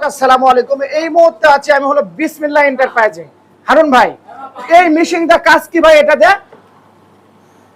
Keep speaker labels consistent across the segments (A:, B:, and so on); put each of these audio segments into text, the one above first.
A: আসসালামু আলাইকুম। এই মুহূর্তে আছি আমি হলো বিসমিল্লাহ এন্টারপ্রাইজে। হারুন ভাই, এই মেশিনটা কাজ কি ভাই? এটা দেয়া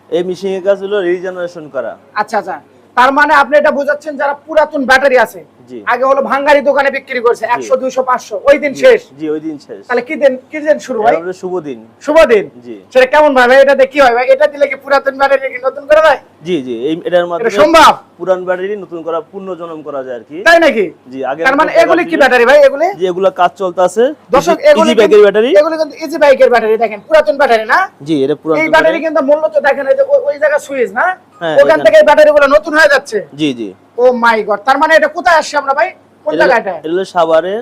B: এই মেশিন এর কাজ হলো রিজেনারেশন করা।
A: আচ্ছা আচ্ছা, তার মানে আপনি এটা বোঝাচ্ছেন যারা পুরাতন ব্যাটারি আছে,
B: জি,
A: আগে হলো ভাঙ্গারি দোকানে বিক্রি করছে 100 200 500, ওই দিন
B: জি,
A: শেষ।
B: জি ওই দিন শেষ।
A: তাহলে কি দিন শুরু ভাই?
B: এটা শুভ দিন।
A: শুভ দিন।
B: জি,
A: সেটা কেমন ভাই? এটাতে কি হয় ভাই? এটা দিলে কি পুরাতন ব্যাটারি কি নতুন করে ভাই?
B: জি, জি, এই এটার
A: এটা
B: মাধ্যমে
A: সম্ভব?
B: পুরান ব্যাটারি নতুন করা, পূর্ণ জনম করা যায় আর কি।
A: তাই নাকি?
B: জি, আগে
A: তার মানে এগুলি কি ব্যাটারি ভাই? এগুলি
B: যে এগুলা কাজ চলতেছে
A: দর্শক,
B: ইজি বাইকের ব্যাটারি।
A: এগুলি কিন্তু ইজি বাইকের ব্যাটারি। দেখেন পুরাতন ব্যাটারি না?
B: জি, এটা পুরান
A: এই ব্যাটারি কিন্তু মূলত দেখেন এই যে ওই জায়গা সুইচ না,
B: হ্যাঁ,
A: ওখান থেকে এই ব্যাটারিগুলো নতুন হয়ে যাচ্ছে।
B: জি, জি।
A: ও মাই গড, তার মানে এটা কোথায় আসছে আমরা ভাই? কোন জায়গাটা?
B: এটা হলো সাভারে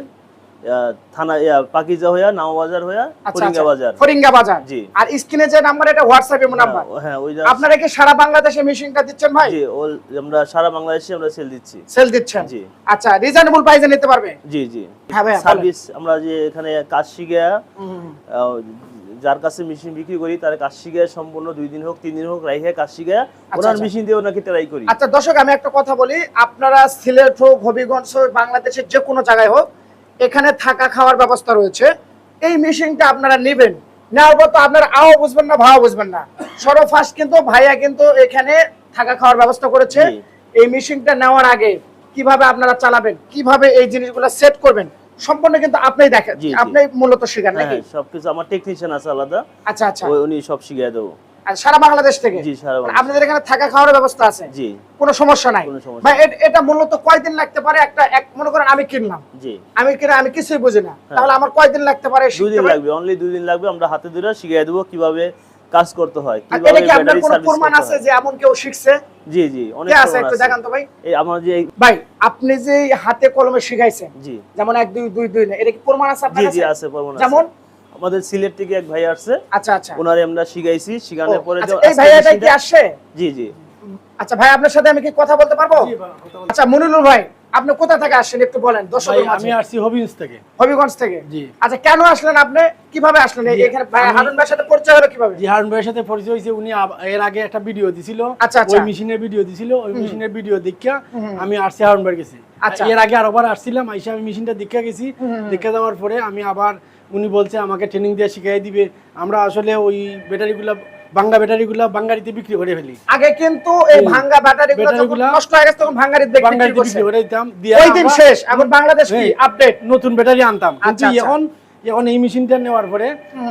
B: থানা পাকিজা হইয়া নাওবাজার হইয়া ফরিঙ্গা বাজার।
A: ফরিঙ্গা বাজার।
B: জি।
A: আর স্ক্রিনে যে নাম্বার, এটা হোয়াটসঅ্যাপ এর নাম্বার।
B: হ্যাঁ, ওই
A: আপনারা কি সারা বাংলাদেশে মেশিনটা দিচ্ছেন ভাই?
B: জি, আমরা সারা বাংলাদেশে আমরা সেল দিচ্ছি।
A: সেল দিচ্ছেন?
B: জি।
A: আচ্ছা, রিজনেবল প্রাইসে নিতে পারবে?
B: জি, জি।
A: হ্যাঁ ভাই,
B: সার্ভিস আমরা যে এখানে কাজ শিখে যার কাছে মেশিন বিক্রি করি তার কাজ শিখে সম্পূর্ণ 2 দিন হোক 3 দিন হোক রাইহে কাজ শিখে ওনার মেশিন দিয়ে ওনাকে ট্রাই করি।
A: আচ্ছা দর্শক, আমি একটা কথা বলি, আপনারা সিলেট হোক, হবিগঞ্জ হোক, বাংলাদেশের যে কোনো জায়গায় হোক, এখানে থাকা খাওয়ার ব্যবস্থা রয়েছে। এই মেশিনটা আপনারা নেবেন, নেওয়ার পর তো আপনারা আও বুঝবেন না, ভাও বুঝবেন না। সর্বফার্স্ট কিন্তু ভাইয়া কিন্তু এখানে থাকা খাওয়ার ব্যবস্থা করেছে। এই মেশিনটা নেওয়ার আগে কিভাবে আপনারা চালাবেন, কিভাবে এই জিনিসগুলো সেট করবেন, সম্পূর্ণ কিন্তু আপনিই দেখেন, আপনি মূলত শিখান নাকি?
B: সবকিছু আমার টেকনিশিয়ান আছে আলাদা।
A: আচ্ছা আচ্ছা,
B: উনি সব শিখিয়ে দেবো।
A: আর সারা বাংলাদেশ থেকে?
B: জি, সারা বাংলাদেশ।
A: আপনাদের এখানে থাকা খাওয়ার ব্যবস্থা আছে?
B: জি,
A: কোনো সমস্যা নাই ভাই? এটা মূলত কয়দিন লাগতে পারে? এক মনে করেন আমি কিনলাম,
B: জি,
A: আমি কিছুই বুঝি না, তাহলে আমার কয়দিন লাগতে পারে?
B: 2 দিন লাগবে, অনলি 2 দিন লাগবে। আমরা হাতে ধরে শিখিয়ে দেবো কিভাবে কাজ করতে হয়,
A: এটা
B: কিভাবে
A: কি আপনার
B: ব্যাটারি
A: কোনো
B: সার্ভিস
A: প্রমাণ
B: করতে
A: আছে
B: হয়।
A: যে এমন কেউ শিখছে?
B: জি, জি, অনেক
A: কে আছে?
B: প্রমাণ
A: একটু
B: আছে।
A: দেখান তো ভাই।
B: এই আমার যে
A: ভাই, আপনি যে হাতে কলমে শিখাইছেন,
B: জি,
A: যেমন 1 2 2 2 না, এটা কি প্রমাণ আছে আপনার
B: জি,
A: কাছে?
B: জি আছে, প্রমাণ আছে।
A: যেমন
B: আমাদের সিলেট থেকে এক ভাই আসছে।
A: আচ্ছা আচ্ছা,
B: ওনারে আমরা শিখাইছি, শিখানোর পরে
A: আচ্ছা, এই ভাই এটা কি আসছে?
B: জি, জি।
A: আচ্ছা ভাই, আপনার সাথে আমি কি কথা বলতে পারবো? আচ্ছা মনিরুল ভাই, আপনি কোথা থেকে আসছেন একটু বলেন দর্শকদের মাঝে।
C: আমি আসছি হবিগঞ্জ থেকে।
A: হবিগঞ্জ থেকে?
C: জি।
A: আচ্ছা, কেন আসলেন আপনি? কিভাবে আসলেন এখানে? ভাই হারুন ভাইয়ের সাথে পরিচয় হলো কিভাবে?
C: জি, হারুন ভাইয়ের সাথে পরিচয় হয়েছে। উনি এর আগে একটা ভিডিও দিছিল,
A: আচ্ছা, আচ্ছা।
C: ওই মেশিনের ভিডিও দিছিল। ওই মেশিনের ভিডিও দেখা আমি আসছি হারুন ভাইয়ের কাছে।
A: আচ্ছা।
C: এর আগে আরেকবার আসছিলাম, আইসা আমি মেশিনটা দেখা গেছি। দেখা যাওয়ার পরে আমি আবার, উনি বলছে আমাকে ট্রেনিং দিয়ে শিখিয়ে দিবে। আমরা আসলে ওই ব্যাটারিগুলো, ভাঙ্গা ব্যাটারিগুলো বাঙ্গারিতে বিক্রি করে ফেলি।
A: আগে কিন্তু এই ভাঙ্গা ব্যাটারিগুলো যখন নষ্ট হয়ে গেছে তখন ভাঙ্গারিতে বিক্রি করে
C: দিতাম।
A: ওই দিন শেষ। এখন বাংলাদেশ কি আপডেট,
C: নতুন ব্যাটারি আনতাম। কিন্তু
A: আচ্ছা,
C: এখন এই মেশিনটা নেওয়ার পরে,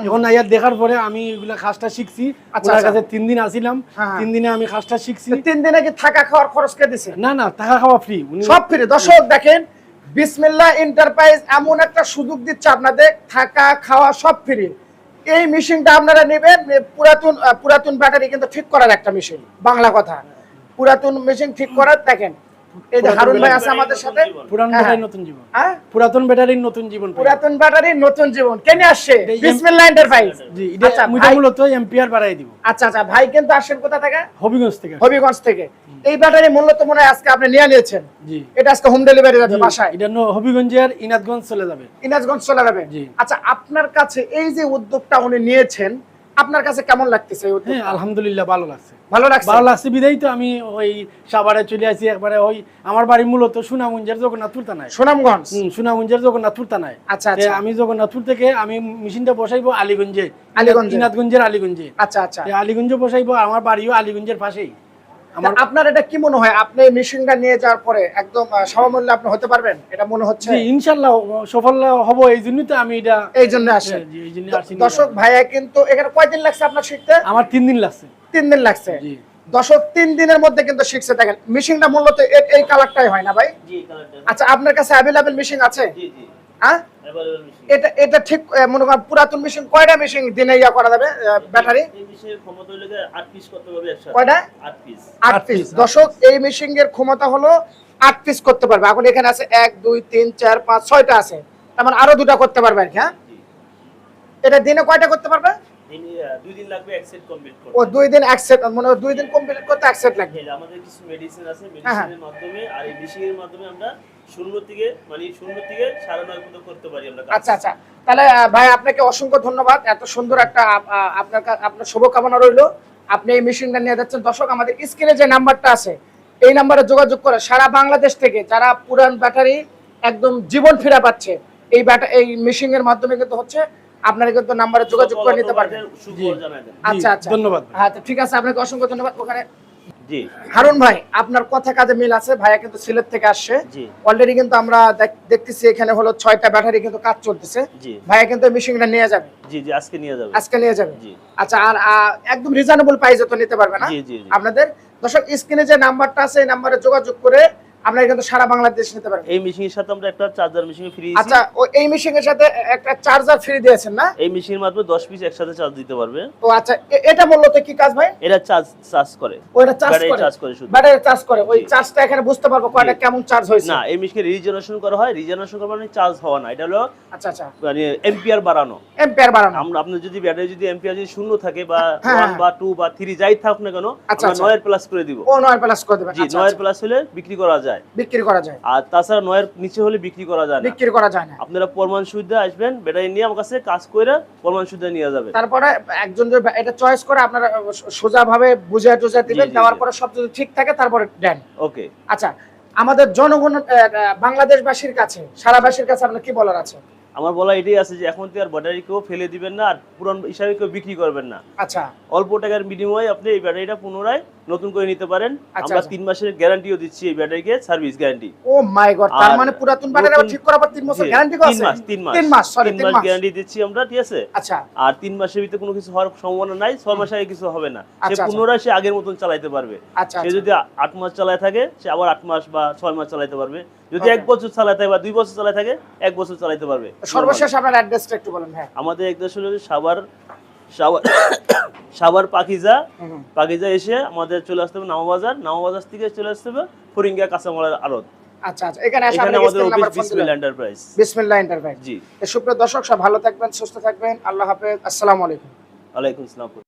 C: এখন আইয়া দেখার পরে আমি এগুলা কাজটা শিখছি। ওনার কাছে 3 দিন আসিলাম, 3 দিনে আমি কাজটা শিখছি।
A: 3 দিনে কি থাকা খাওয়ার খরচ কে দিছে?
C: না না, টাকা খাওয়া ফ্রি,
A: সব ফ্রি। দর্শক দেখেন, বিসমিল্লাহ এন্টারপ্রাইজ এমন একটা সুযোগ দিচ্ছে আপনাদের, থাকা খাওয়া সব ফ্রি। এই মেশিনটা আপনারা নেবেন, পুরাতন ব্যাটারি কিন্তু ঠিক করার একটা মেশিন, বাংলা কথা, পুরাতন মেশিন ঠিক করার। দেখেন এই যে হারুন ভাই আছে আমাদের সাথে,
C: পুরাতন ব্যাটারির নতুন জীবন।
A: হ্যাঁ,
C: পুরাতন ব্যাটারির নতুন জীবন,
A: পুরাতন ব্যাটারির নতুন জীবন কেন আসছে বিসমিল্লাহ এন্টারপ্রাইজ?
C: জি, এটা মূলত এম্পিয়ার বাড়াই দিব।
A: আচ্ছা আচ্ছা, ভাই কিন্তু আসেন কোথা থেকে?
C: হবিগঞ্জ থেকে।
A: হবিগঞ্জ থেকে। এই ব্যাটারি মূলত মনে হয় আজকে আপনি নিয়ে নিয়েছেন?
C: জি,
A: এটা আজকে হোম ডেলিভারি যাবে বাসায়?
C: এটা হবিগঞ্জের ইনাদগঞ্জ চলে যাবে।
A: ইনাজগঞ্জ চলে যাবে?
C: জি।
A: আচ্ছা, আপনার কাছে এই যে উদ্যোগটা উনি নিয়েছেন, আপনার কাছে কেমন লাগতেছে এই উদ্যোগ?
C: হ্যাঁ, আলহামদুলিল্লাহ ভালো লাগছে।
A: ভালো লাগছে?
C: ভালো লাগছে বিদায় তো আমি ওই সাভারে চলে আসি একবারে। ওই আমার বাড়ি মূলত সুনামগঞ্জের জগন্নাথপুর থানায়।
A: সুনামগঞ্জ?
C: সুনামগঞ্জের জগন্নাথপুর থানায়।
A: আচ্ছা আচ্ছা,
C: আমি জগন্নাথপুর থেকে আমি মেশিনটা বসাইবো আলীগঞ্জে,
A: আলীগঞ্জে,
C: ইনাদগঞ্জের আলীগঞ্জে।
A: আচ্ছা আচ্ছা,
C: আলীগঞ্জে বসাইবো। আমার বাড়িও আলীগঞ্জের পাশেই।
A: আপনার এটা কি মনে হয়, আপনি মেশিনটা নিয়ে যাওয়ার পরে একদম সমমূল্যে আপনি হতে পারবেন এটা মনে হচ্ছে?
C: জি, ইনশাআল্লাহ সফল হব। এই জন্যই তো আমি এটা,
A: এই জন্য আসেন।
C: জি, এই জন্য আসি।
A: দর্শক ভাইয়া কিন্তু এখানে কয়দিন লাগছে আপনার শিখতে?
C: আমার 3 দিন লাগছে।
A: 3 দিন লাগছে?
C: জি।
A: দর্শক 3 দিনের মধ্যে কিন্তু শিখছে। দেখেন মেশিনটা মূলত এই কালারটাই হয় না ভাই?
B: জি, কালারটা।
A: আচ্ছা, আপনার কাছে अवेलेबल মেশিন আছে?
B: জি, জি,
A: হ্যাঁ,
B: অ্যাভেলেবল মেশিন।
A: এটা ঠিক মনে করেন পুরাতন মেশিন কয়টা মেশিন দিনে ইয়া করা যাবে ব্যাটারি?
B: এই মেশিনের ক্ষমতা হলো 8 পিস করতে পারবে একসাথে।
A: কয়টা?
B: 8 পিস।
A: 8 পিস। দর্শক, এই মেশিনের ক্ষমতা হলো 8 পিস করতে পারবে। এখন এখানে আছে 1 2 3 4 5 6টা আছে, তার মানে আরো 2টা করতে পারবে আর কি। হ্যাঁ, এটা দিনে কয়টা করতে পারবে?
B: 2 দিন লাগবে এক সেট কমপ্লিট করতে।
A: ও 2 দিন এক সেট, মানে 2 দিন কমপ্লিট করতে এক সেট লাগবে।
B: আমাদের কিছু মেডিসিন আছে, মেডিসিনের মাধ্যমে আর এই মেশিনের মাধ্যমে আমরা শূন্য থেকে 9.5 পর্যন্ত করতে পারি আমরা কাজ।
A: আচ্ছা আচ্ছা, তাহলে ভাই আপনাকে অসংখ্য ধন্যবাদ। এত সুন্দর একটা আপনার শুভকামনা রইলো। আপনি এই মেশিনটা নিয়ে যাচ্ছেন। দর্শক, আমাদের স্ক্রিনে যে নাম্বারটা আছে, এই নাম্বারে যোগাযোগ করে সারা বাংলাদেশ থেকে যারা পুরান ব্যাটারি একদম জীবন ফিরে পাচ্ছে এই মেশিং এর মাধ্যমে কিন্তু হচ্ছে। আপনারা কিন্তু নাম্বারে যোগাযোগ করে নিতে পারবেন।
B: সুখবর জানাই দেন।
A: আচ্ছা আচ্ছা,
C: ধন্যবাদ।
A: আচ্ছা ঠিক আছে, আপনাকে অসংখ্য ধন্যবাদ। ওখানে
B: জি
A: হারুন ভাই, আপনার কথা কাজে মিল আছে। ভাইয়া কিন্তু সিলেট থেকে আসছে।
B: জি
A: অলরেডি কিন্তু আমরা দেখতেছি এখানে হলো 6টা ব্যাটারি কিন্তু কাজ চলতেছে।
B: জি
A: ভাইয়া কিন্তু মেশিনটা নিয়ে যাবে,
B: জি জি আজকে নিয়ে যাবে।
A: আজকে নিয়ে যাবে।
B: জি
A: আচ্ছা, আর একদম রিজনেবল প্রাইসে তো নিতে পারবে না
B: জি জি জি।
A: আপনাদের? দর্শক, স্ক্রিনে যে নাম্বারটা আছে এই নাম্বারে যোগাযোগ করে আপনারা কিন্তু সারা বাংলাদেশ নিতে পারবেন।
B: এই মেশিনের সাথে আমরা একটা চার্জার মেশিন ফ্রি
A: আচ্ছা, এই মেশিনের সাথে একটা চার্জার ফ্রি দিয়েছেন না?
B: এই মেশিনের মাধ্যমে 10 পিস একসাথে চার্জ দিতে পারবে।
A: তো আচ্ছা, এটা মূলত কি কাজ ভাই?
B: এটা চার্জ করে,
A: ওটা চার্জ
B: ব্যাটারি
A: করে,
B: চার্জ করে শুধু।
A: ব্যাটারি চার্জ করে। ওই
B: জি।
A: চার্জটা এখানে বুঝতে পারবো কয়টা কেমন চার্জ হয়েছে?
B: না, এই মেশিনকে রিজেনারেশন করা হয়। রিজেনারেশন করা মানে চার্জ হওয়া না, এটা হলো
A: আচ্ছা আচ্ছা,
B: মানে এম্পিয়ার বাড়ানো।
A: এম্পিয়ার বাড়ানো।
B: আমরা আপনার যদি ব্যাটারি যদি এম্পিয়ার যদি শূন্য থাকে বা
A: হ্যাঁ,
B: 1 বা 2 বা 3 যাই থাকুক না কেন,
A: আচ্ছা,
B: আমরা
A: আচ্ছা।
B: 9 এর প্লাস করে দিব।
A: ও 9 প্লাস করে দেবেন।
B: জি,
A: আচ্ছা
B: 9 এর
A: আচ্ছা,
B: প্লাস হলে বিক্রি করা যায়।
A: বিক্রি করা যায়,
B: আর তাছাড়া 9 এর নিচে হলে বিক্রি করা যায় না।
A: বিক্রি করা যায় না।
B: আপনারা প্রমাণ সুবিধা আসবেন, ব্যাটারি নিয়ে আমার কাছে কাজ করে প্রমাণ সুবিধা নিয়ে যাবেন।
A: তারপরে একজন যে এটা চয়েস করে আপনারা সোজা ভাবে বুঝে টুঝে দিবেন,
B: জি, জি,
A: দেওয়ার
B: জি।
A: পরে সব যদি ঠিক থাকে তারপরে দেন।
B: ওকে।
A: আচ্ছা, আমাদের জনগণ বাংলাদেশবাসীর কাছে, সারাবাসীর কাছে আপনার কি বলার আছে?
B: আমার বলা এটাই আছে যে এখন থেকে আর ব্যাটারি কেউ ফেলে দিবেন না, আর পুরান হিসাবে কেউ বিক্রি করবেন না।
A: আচ্ছা
B: অল্প টাকার বিনিময়ে আপনি এই ব্যাটারিটা পুনরায় নতুন করে নিতে পারেন।
A: আচ্ছা,
B: আমরা
A: আচ্ছা।
B: 3 মাসের গ্যারান্টিও দিচ্ছি এই ব্যাটারিকে, সার্ভিস গ্যারান্টি।
A: ও মাই গড, তার
B: আর
A: মানে পুরাতন ব্যাটারি আবার
B: নতুন-
A: ঠিক করার পর 3 বছর
B: জি,
A: গ্যারান্টি আছে?
B: 3 মাস
A: 3 মাস, সরি
B: 3
A: 3
B: মাস
A: মাস।
B: গ্যারান্টি দিচ্ছি আমরা, ঠিক আছে?
A: আচ্ছা
B: আর 3 মাসের ভিতরে কোনো কিছু হওয়ার সম্ভাবনা নাই। 6 মাস আগে কিছু হবে না, সে
A: আচ্ছা,
B: পুনরায় সে আগের মতন চালাতে পারবে।
A: আচ্ছা
B: সে
A: আচ্ছা,
B: যদি 8 মাস চালায় থাকে, সে আবার 8 মাস বা 6 মাস চালাতে পারবে। যদি
A: Okay.
B: 1 বছর চালায় থাকে বা 2 বছর চালায় থাকে, 1 বছর চালাতে পারবে।
A: সর্বশেষ আপনার অ্যাড্রেসটা একটু বলেন। হ্যাঁ,
B: আমাদের একদম হলো সাভার পাকিজা এসে আমাদের চলে আসতে হবে নামাবাজার থেকে চলে আসতে হবে ফরিঙ্গা কাঁচামালের আড়ত।
A: আচ্ছা আচ্ছা, এখানে এসে
B: এখানে
A: আপনার
B: আমাদের
A: স্ক্রিন নাম্বার
B: অফিস
A: ফোন দিবেন।
B: বিসমিল্লাহ এন্টারপ্রাইজ।
A: বিসমিল্লাহ এন্টারপ্রাইজ।
B: জি,
A: সুপ্রিয় দর্শক, সব ভালো থাকবেন, সুস্থ থাকবেন। আল্লাহ হাফেজ, আসসালামু আলাইকুম।
B: ওয়ালাইকুম আসসালাম।